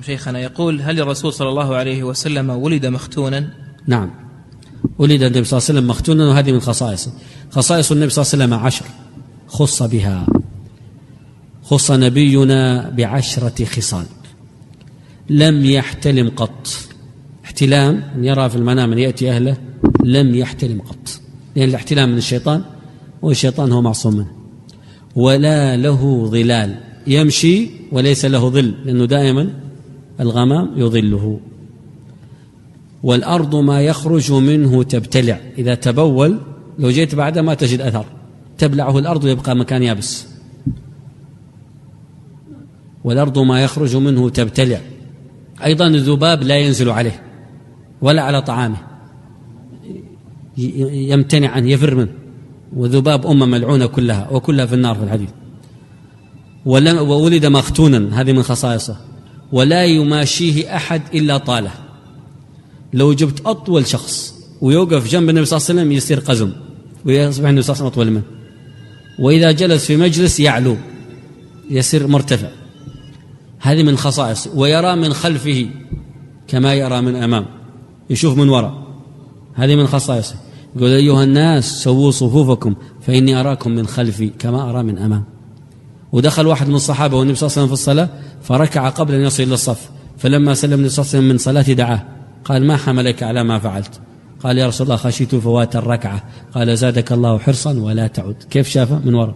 شيخنا يقول: هل الرسول صلى الله عليه وسلم ولد مختونا؟ نعم، ولد النبي صلى الله عليه وسلم مختونا، وهذه من خصائصه. خصائص النبي صلى الله عليه وسلم 10 خص بها. خص نبينا ب10 خصال. لم يحتلم قط. احتلام أن يرى في المنام أن يأتي أهله، لم يحتلم قط، لأن الاحتلام من الشيطان، والشيطان هو معصوم منه. ولا له ظلال، يمشي وليس له ظل، لأنه دائما الغمام يظله. والأرض ما يخرج منه تبتلع، إذا تبول لو جيت بعدها ما تجد أثر، تبلعه الأرض ويبقى مكان يابس. والأرض ما يخرج منه تبتلع. أيضا الذباب لا ينزل عليه ولا على طعامه، يمتنع عنه، يفر منه. وذباب ملعونة كلها، وكلها في النار في الحديث. وولد مختونا، هذه من خصائصه. ولا يماشيه أحد إلا طاله. لو جبت أطول شخص ويوقف جنب النبي صلى الله عليه وسلم يصير قزم، ويصبح النبي صلى الله عليه وسلم أطول منه. وإذا جلس في مجلس يعلو، يصير مرتفع. هذه من خصائصه. ويرى من خلفه كما يرى من أمام، يشوف من وراء. هذه من خصائصه. يقول: أيها الناس سووا صفوفكم فإني أراكم من خلفي كما أرى من أمام. ودخل واحد من الصحابة والنبي صلى الله عليه وسلم في الصلاة، فركع قبل أن يصل إلى الصف، فلما سلم النبي صلى الله عليه وسلم من صلاته دعاه، قال: ما حملك على ما فعلت؟ قال: يا رسول الله خشيت فوات الركعة. قال: زادك الله حرصا ولا تعد. كيف شافه؟ من وراء.